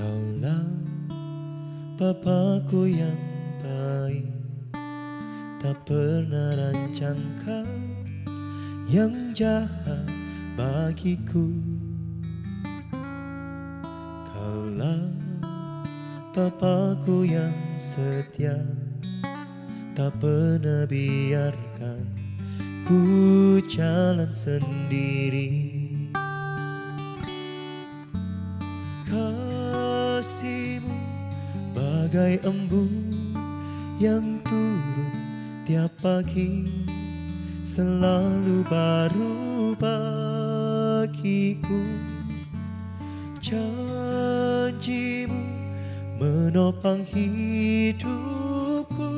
Kaulah Bapakku yang baik, tak pernah rancangkan yang jahat bagiku. Kaulah Bapakku yang setia, tak pernah biarkan ku jalan sendiri. Kasih-Mu bagai embun yang turun tiap pagi, selalu baru bagiku. Janji-Mu menopang hidupku.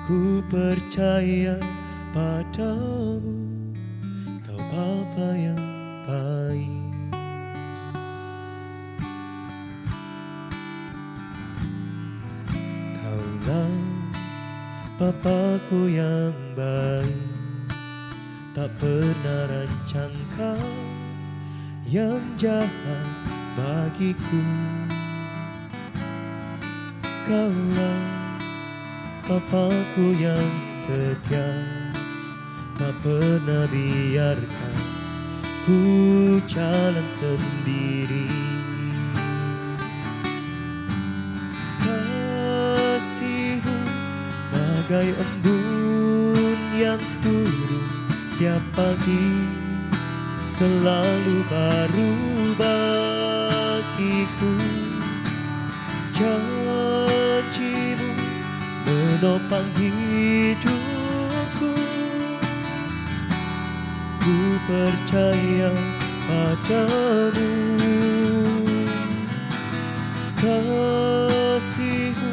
Ku percaya padamu, Kau Bapa yang baik. Kaulah Bapakku yang baik, tak pernah rancangkan yang jahat bagiku. Kaulah Bapakku yang setia, tak pernah biarkan ku jalan sendiri. Kasih-Mu bagai embun yang turun tiap pagi, selalu baru bagiku. Janji-Mu menopang hidupku. Ku percaya padamu. Kasih-Mu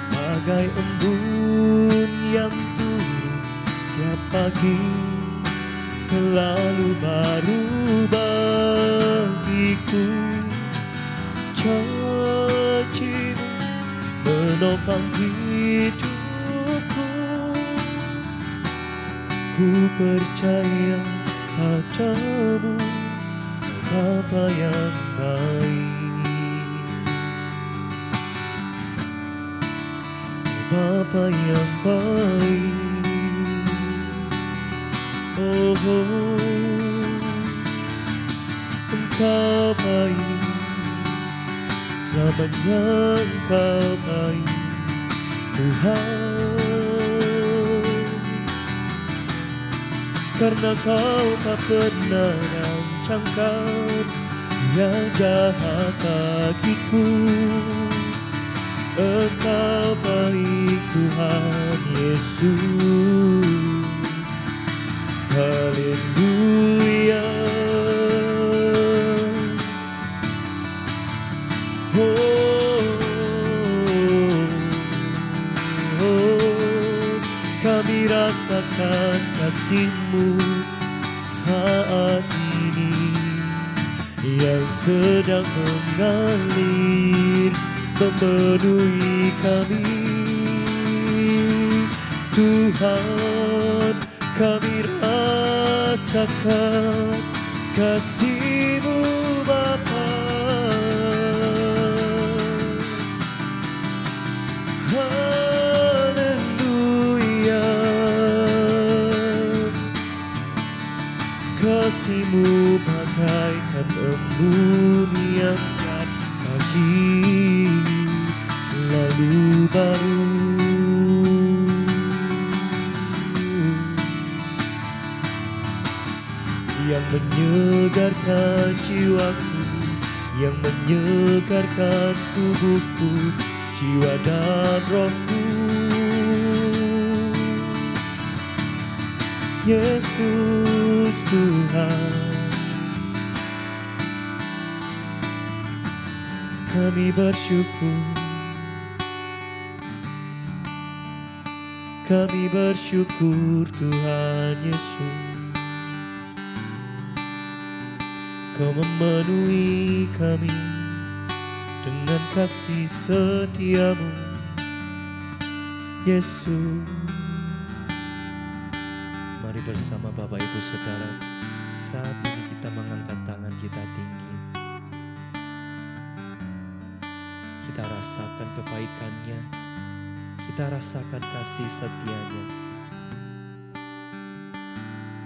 bagai embun yang turun tiap pagi, selalu baru bagiku. Janji-Mu menopang hidupku. Ku percaya padamu, Kau Bapa yang baik. Kau Bapa yang baik. Oh, Engkau baik, selamanya Engkau baik, Tuhan. Karena Kau tak pernah rancangkan yang jahat bagiku. Engkau baik Tuhan Yesus. Haleluya. Kami rasakan kasih-Mu saat ini yang sedang mengalir memenuhi kami. Tuhan, kami rasakan kasih-Mu Bapa. Kasih-Mu bagaikan embun yang tiap pagi, selalu baru. Yang menyegarkan jiwaku, yang menyegarkan tubuhku, jiwa dan rohku. Yesus Tuhan, kami bersyukur, kami bersyukur Tuhan Yesus. Kau memenuhi kami dengan kasih setia-Mu, Yesus. Mari bersama Bapak Ibu Saudara, saat ini kita mengangkat tangan kita tinggi. kita rasakan kebaikannya, kita rasakan kasih setia-Nya.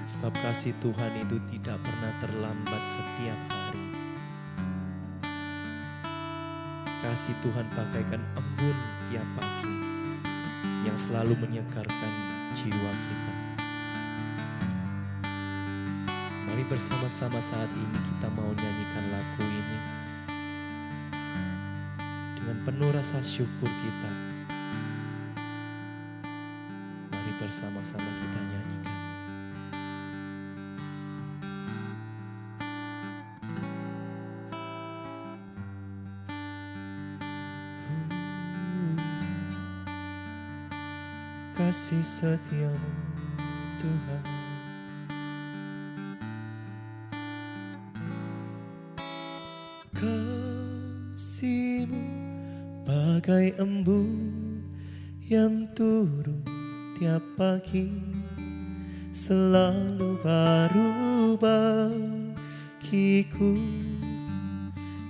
Sebab kasih Tuhan itu tidak pernah terlambat setiap hari. Kasih Tuhan bagaikan embun tiap pagi yang selalu menyegarkan jiwa kita. Mari bersama-sama saat ini kita mau nyanyikan lagu ini dengan penuh rasa syukur kita. Mari bersama-sama kita nyanyikan. Kasih setia-Mu Tuhan, kasih-Mu bagai embun yang turun tiap pagi, selalu baru bagiku.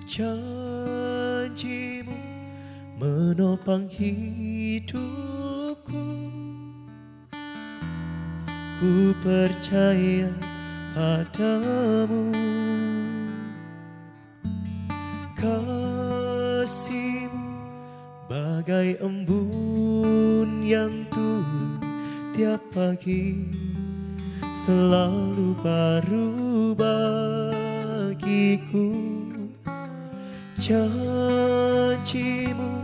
Janji-Mu menopang hidupku. Ku percaya padamu. Kasih-Mu bagai embun yang turun tiap pagi, selalu baru bagiku. Janji-Mu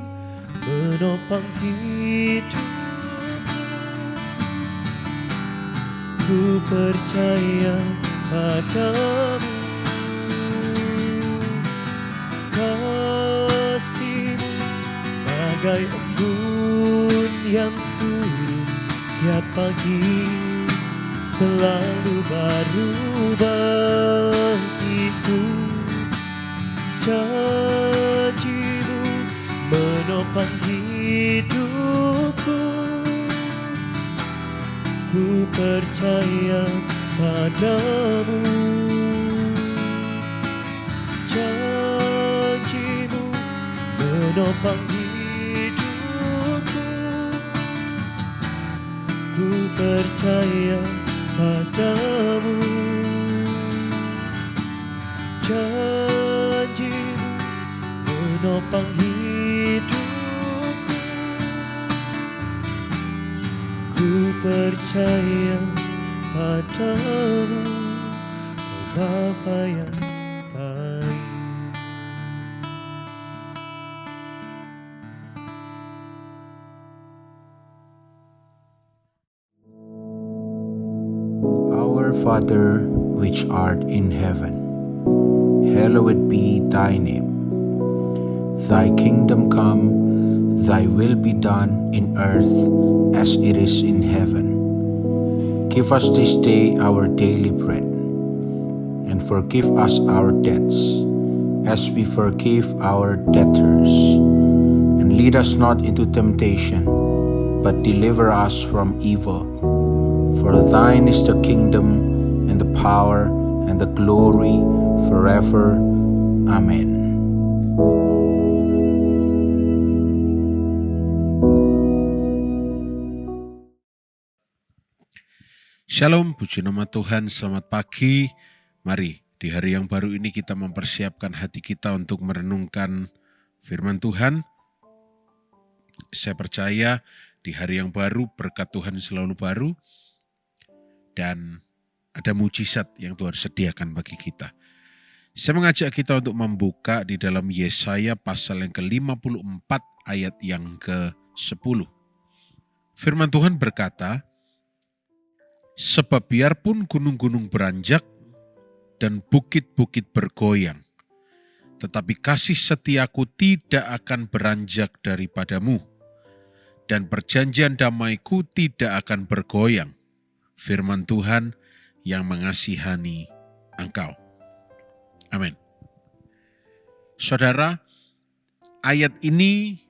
menopang hidupku. Ku percaya padamu. Kasih-Mu bagai embun yang turun tiap pagi, selalu baru bagiku. Janji-Mu menopang hidupku. Ku percaya padamu. Janji-Mu menopang hidupku. Ku percaya padamu. Janji-Mu menopang hidupku. Ku percaya padamu, Kau Bapa yang baik. Our Father, which art in heaven, hallowed be thy name. Thy kingdom come, thy will be done in earth as it is in heaven. Give us this day our daily bread, and forgive us our debts as we forgive our debtors. And lead us not into temptation, but deliver us from evil. For thine is the kingdom, and the power, and the glory, forever. Amen. Shalom, puji nama Tuhan, selamat pagi. Mari di hari yang baru ini kita mempersiapkan hati kita untuk merenungkan firman Tuhan. Saya percaya di hari yang baru berkat Tuhan selalu baru dan ada mujizat yang Tuhan sediakan bagi kita. Saya mengajak kita untuk membuka di dalam Yesaya pasal yang ke-54 ayat yang ke-10. Firman Tuhan berkata, sebab biarpun gunung-gunung beranjak dan bukit-bukit bergoyang, tetapi kasih setiaku tidak akan beranjak daripadamu, dan perjanjian damaiku tidak akan bergoyang. Firman Tuhan yang mengasihani engkau. Amin. Saudara, ayat ini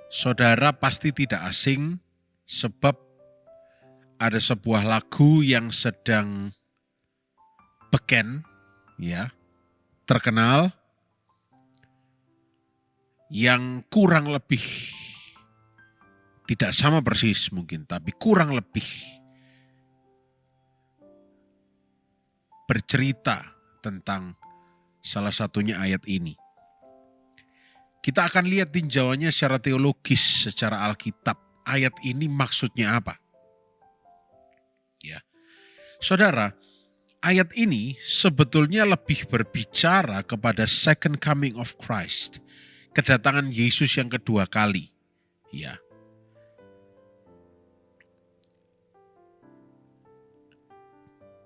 saudara pasti tidak asing sebab ada sebuah lagu yang sedang beken, ya, terkenal, yang kurang lebih, tidak sama persis mungkin, tapi kurang lebih bercerita tentang salah satunya ayat ini. Kita akan lihat tinjauannya secara teologis, secara Alkitab. Ayat ini maksudnya apa? Ya. Saudara, ayat ini sebetulnya lebih berbicara kepada second coming of Christ. Kedatangan Yesus yang kedua kali. Ya.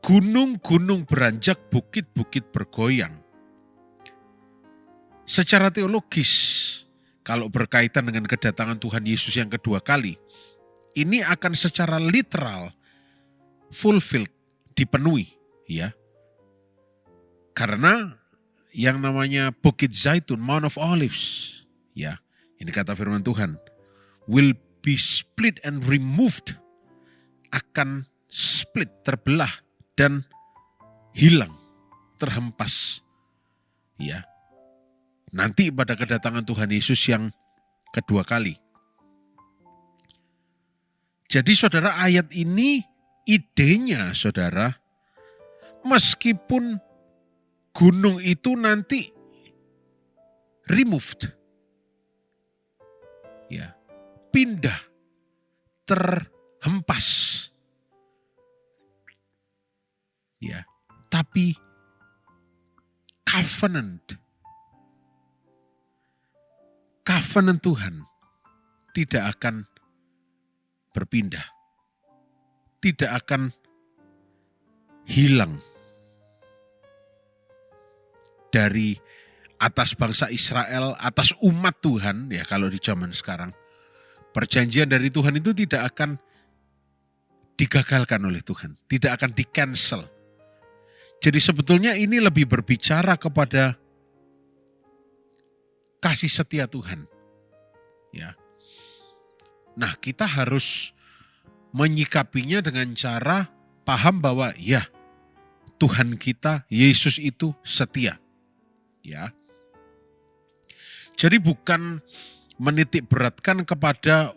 Gunung-gunung beranjak, bukit-bukit bergoyang. Secara teologis, kalau berkaitan dengan kedatangan Tuhan Yesus yang kedua kali, ini akan secara literal fulfilled, dipenuhi, ya. Karena yang namanya Bukit Zaitun, Mount of Olives, ya, ini kata firman Tuhan, will be split and removed, akan split, terbelah dan hilang, terhempas, ya. Nanti pada kedatangan Tuhan Yesus yang kedua kali. Jadi saudara, ayat ini idenya saudara, meskipun gunung itu nanti removed, ya, pindah, terhempas, ya, tapi covenant Tuhan tidak akan berpindah, tidak akan hilang dari atas bangsa Israel, atas umat Tuhan, ya kalau di zaman sekarang. Perjanjian dari Tuhan itu tidak akan digagalkan oleh Tuhan, tidak akan di-cancel. Jadi sebetulnya ini lebih berbicara kepada kasih setia Tuhan. Ya. Nah, kita harus menyikapinya dengan cara paham bahwa ya, Tuhan kita Yesus itu setia. Ya. Jadi bukan menitik beratkan kepada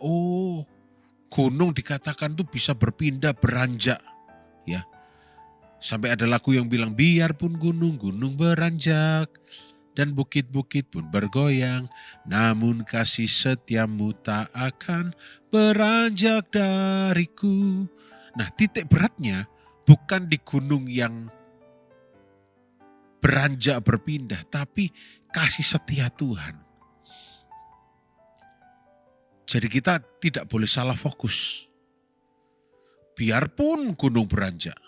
gunung dikatakan tuh bisa berpindah, beranjak. Ya. Sampai ada lagu yang bilang biarpun gunung-gunung beranjak dan bukit-bukit pun bergoyang, namun kasih setiamu tak akan beranjak dariku. Nah, titik beratnya bukan di gunung yang beranjak berpindah, tapi kasih setia Tuhan. Jadi kita tidak boleh salah fokus. Biarpun gunung beranjak.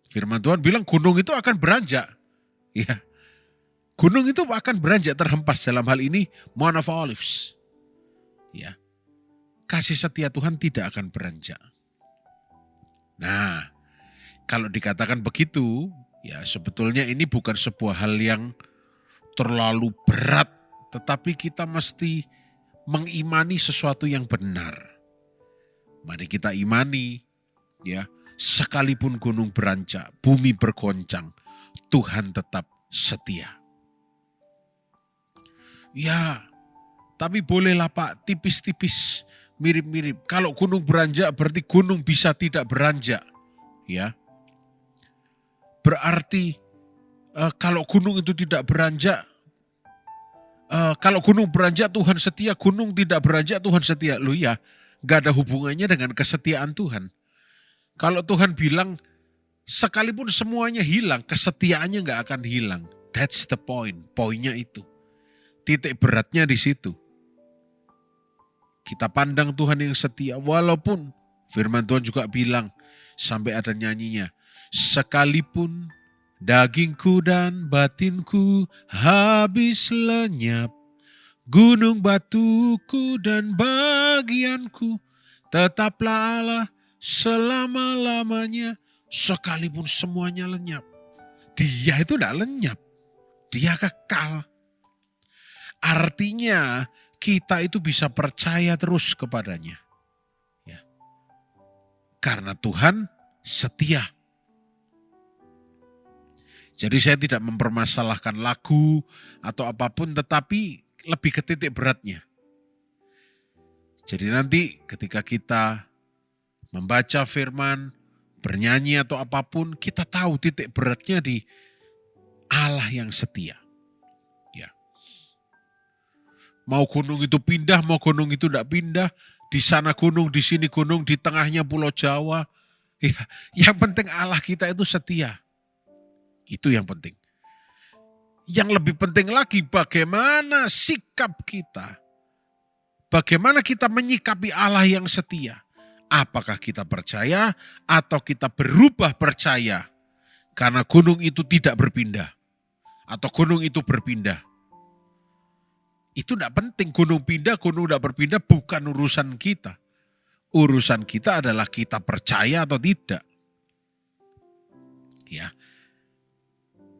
Firman Tuhan bilang gunung itu akan beranjak. Ya. Gunung itu akan beranjak, terhempas, dalam hal ini Mount of Olives. Ya. Kasih setia Tuhan tidak akan beranjak. Nah, kalau dikatakan begitu, ya sebetulnya ini bukan sebuah hal yang terlalu berat, tetapi kita mesti mengimani sesuatu yang benar. Mari kita imani, ya, sekalipun gunung beranjak, bumi bergoncang, Tuhan tetap setia. Ya, tapi bolehlah Pak, tipis-tipis, mirip-mirip. Kalau gunung beranjak berarti gunung bisa tidak beranjak. Ya, berarti kalau gunung itu tidak beranjak, kalau gunung beranjak Tuhan setia, gunung tidak beranjak Tuhan setia. Loh ya, gak ada hubungannya dengan kesetiaan Tuhan. Kalau Tuhan bilang, sekalipun semuanya hilang, kesetiaannya gak akan hilang. That's the point, poinnya itu. Titik beratnya di situ. Kita pandang Tuhan yang setia, walaupun firman Tuhan juga bilang, sampai ada nyanyinya, sekalipun dagingku dan batinku habis lenyap, gunung batuku dan bagianku, tetaplah Allah selama-lamanya, sekalipun semuanya lenyap. Dia itu tidak lenyap, dia kekal. Artinya kita itu bisa percaya terus kepadanya. Ya. Karena Tuhan setia. Jadi saya tidak mempermasalahkan lagu atau apapun, tetapi lebih ke titik beratnya. Jadi nanti ketika kita membaca firman, bernyanyi atau apapun, kita tahu titik beratnya di Allah yang setia. Ya. Mau gunung itu pindah, mau gunung itu tidak pindah, di sana gunung, di sini gunung, di tengahnya Pulau Jawa. Ya, yang penting Allah kita itu setia. Itu yang penting. Yang lebih penting lagi bagaimana sikap kita. Bagaimana kita menyikapi Allah yang setia. Apakah kita percaya atau kita berubah percaya karena gunung itu tidak berpindah. Atau gunung itu berpindah. Itu tidak penting, gunung pindah, gunung tidak berpindah bukan urusan kita. Urusan kita adalah kita percaya atau tidak. Ya.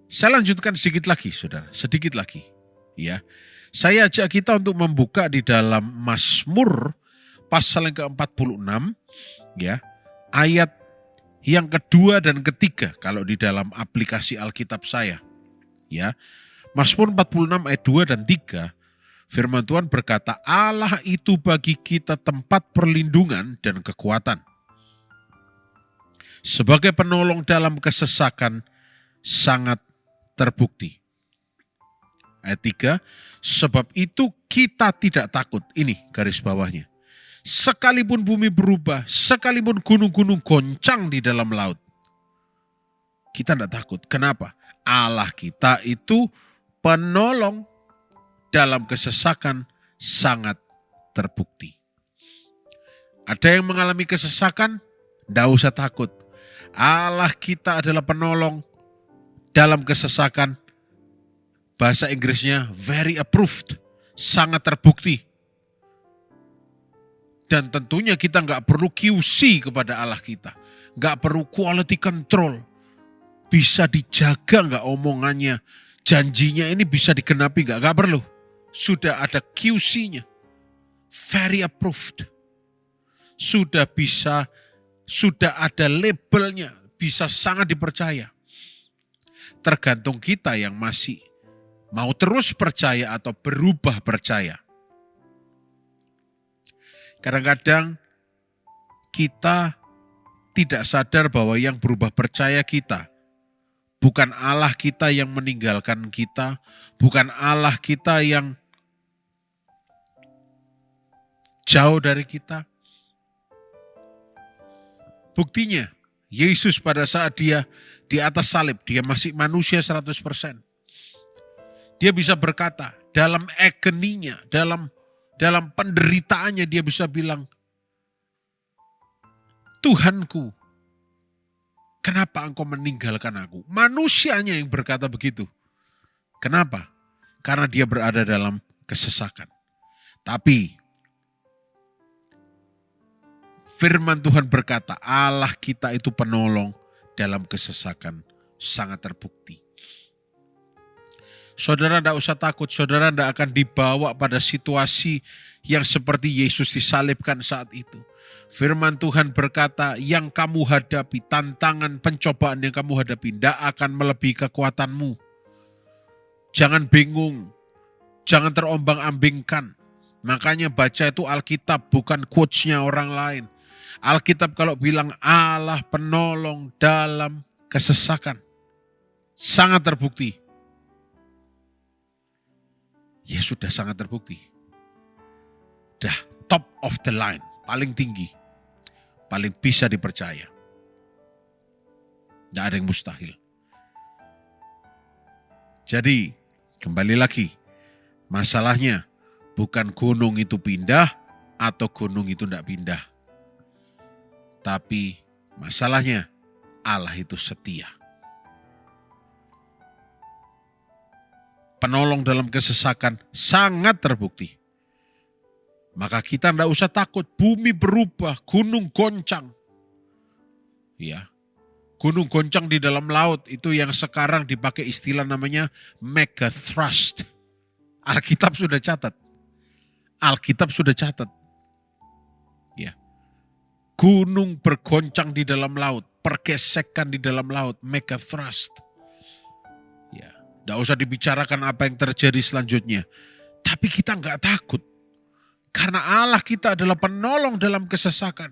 Saya lanjutkan sedikit lagi, saudara. Sedikit lagi. Ya. Saya ajak kita untuk membuka di dalam Mazmur pasal yang ke-46. Ya. Ayat yang kedua dan ketiga kalau di dalam aplikasi Alkitab saya. Ya. Mazmur 46 ayat 2 dan 3. Firman Tuhan berkata, Allah itu bagi kita tempat perlindungan dan kekuatan. Sebagai penolong dalam kesesakan sangat terbukti. Ayat 3, sebab itu kita tidak takut. Ini garis bawahnya. Sekalipun bumi berubah, sekalipun gunung-gunung goncang di dalam laut. Kita tidak takut. Kenapa? Allah kita itu penolong dalam kesesakan sangat terbukti. Ada yang mengalami kesesakan, tidak usah takut. Allah kita adalah penolong dalam kesesakan. Bahasa Inggrisnya very approved, sangat terbukti. Dan tentunya kita nggak perlu QC kepada Allah kita. Nggak perlu quality control. Bisa dijaga nggak omongannya. Janjinya ini bisa digenapi nggak perlu. Sudah ada QC-nya. Very approved. Sudah ada labelnya. Bisa sangat dipercaya. Tergantung kita yang masih mau terus percaya atau berubah percaya. Kadang-kadang kita tidak sadar bahwa yang berubah percaya kita. Bukan Allah kita yang meninggalkan kita. Bukan Allah kita yang jauh dari kita. Buktinya, Yesus pada saat dia di atas salib, dia masih manusia 100%. Dia bisa berkata, dalam agoninya, dalam penderitaannya dia bisa bilang, Tuhanku, kenapa engkau meninggalkan aku? Manusianya yang berkata begitu. Kenapa? Karena dia berada dalam kesesakan. Tapi firman Tuhan berkata, Allah kita itu penolong dalam kesesakan sangat terbukti. Saudara tidak usah takut, saudara tidak akan dibawa pada situasi yang seperti Yesus disalibkan saat itu. Firman Tuhan berkata, yang kamu hadapi, tantangan pencobaan yang kamu hadapi, tidak akan melebihi kekuatanmu. Jangan bingung, jangan terombang-ambingkan. Makanya baca itu Alkitab, bukan quotes-nya orang lain. Alkitab kalau bilang Allah penolong dalam kesesakan, sangat terbukti. Ya sudah sangat terbukti. Dah top of the line, paling tinggi, paling bisa dipercaya. Tidak ada yang mustahil. Jadi kembali lagi, masalahnya bukan gunung itu pindah atau gunung itu tidak pindah. Tapi masalahnya Allah itu setia. Penolong dalam kesesakan sangat terbukti. Maka kita tidak usah takut bumi berubah, gunung goncang. Ya, gunung goncang di dalam laut itu yang sekarang dipakai istilah namanya mega thrust. Alkitab sudah catat. Alkitab sudah catat. Ya. Gunung bergoncang di dalam laut, pergesekan di dalam laut, mega thrust. Ya. Tidak usah dibicarakan apa yang terjadi selanjutnya. Tapi kita nggak takut. Karena Allah kita adalah penolong dalam kesesakan.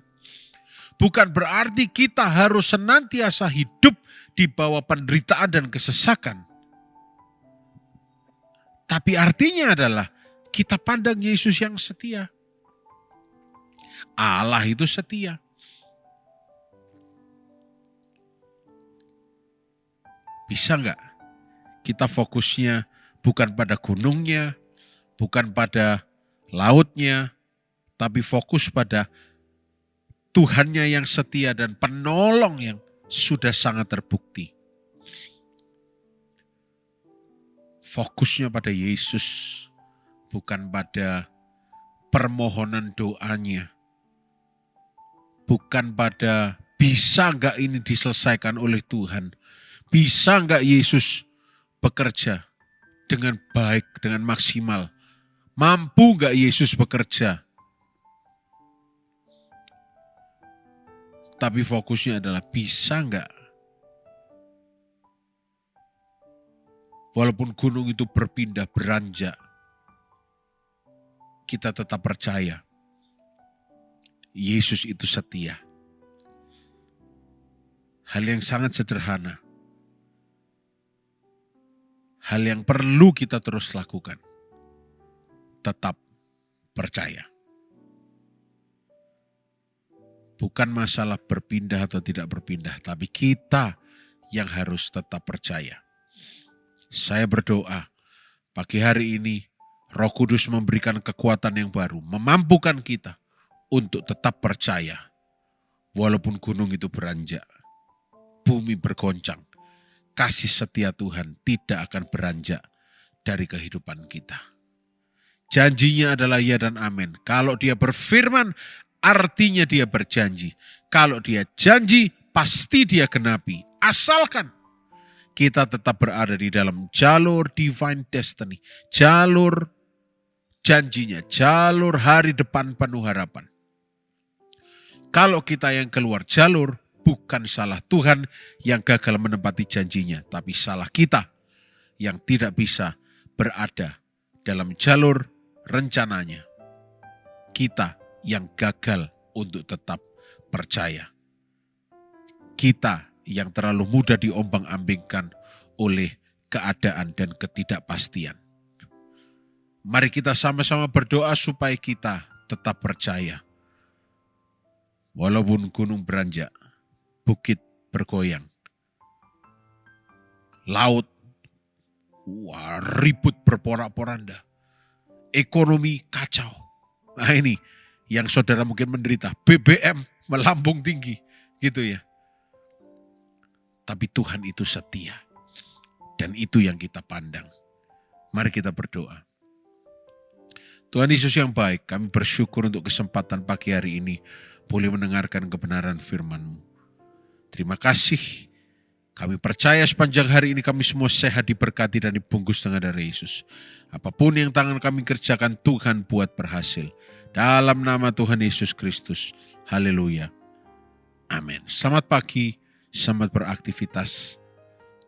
Bukan berarti kita harus senantiasa hidup di bawah penderitaan dan kesesakan. Tapi artinya adalah kita pandang Yesus yang setia. Allah itu setia. Bisa nggak kita fokusnya bukan pada gunungnya, bukan pada lautnya, tapi fokus pada Tuhannya yang setia dan penolong yang sudah sangat terbukti. Fokusnya pada Yesus, bukan pada permohonan doanya. Bukan pada bisa nggak ini diselesaikan oleh Tuhan. Bisa nggak Yesus bekerja dengan baik, dengan maksimal. Mampu nggak Yesus bekerja? Tapi fokusnya adalah bisa nggak? Walaupun gunung itu berpindah, beranjak, kita tetap percaya Yesus itu setia. Hal yang sangat sederhana. Hal yang perlu kita terus lakukan. Tetap percaya. Bukan masalah berpindah atau tidak berpindah, tapi kita yang harus tetap percaya. Saya berdoa, pagi hari ini Roh Kudus memberikan kekuatan yang baru, memampukan kita untuk tetap percaya. Walaupun gunung itu beranjak, bumi bergoncang, kasih setia Tuhan tidak akan beranjak dari kehidupan kita. Janjinya adalah ya dan amin. Kalau dia berfirman, artinya dia berjanji. Kalau dia janji, pasti dia genapi. Asalkan kita tetap berada di dalam jalur divine destiny. Jalur janjinya, jalur hari depan penuh harapan. Kalau kita yang keluar jalur, bukan salah Tuhan yang gagal menepati janjinya, tapi salah kita yang tidak bisa berada dalam jalur rencananya. Kita yang gagal untuk tetap percaya. Kita yang terlalu mudah diombang-ambingkan oleh keadaan dan ketidakpastian. Mari kita sama-sama berdoa supaya kita tetap percaya. Walaupun gunung beranjak, bukit bergoyang, laut ribut berporak-poranda, ekonomi kacau. Nah ini yang saudara mungkin menderita, BBM melambung tinggi gitu ya. Tapi Tuhan itu setia dan itu yang kita pandang. Mari kita berdoa. Tuhan Yesus yang baik, kami bersyukur untuk kesempatan pagi hari ini boleh mendengarkan kebenaran firman-Mu. Terima kasih. Kami percaya sepanjang hari ini kami semua sehat, diberkati dan dibungkus dengan darah Yesus. Apapun yang tangan kami kerjakan, Tuhan buat berhasil. Dalam nama Tuhan Yesus Kristus. Haleluya. Amin. Selamat pagi, selamat beraktivitas.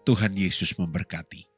Tuhan Yesus memberkati.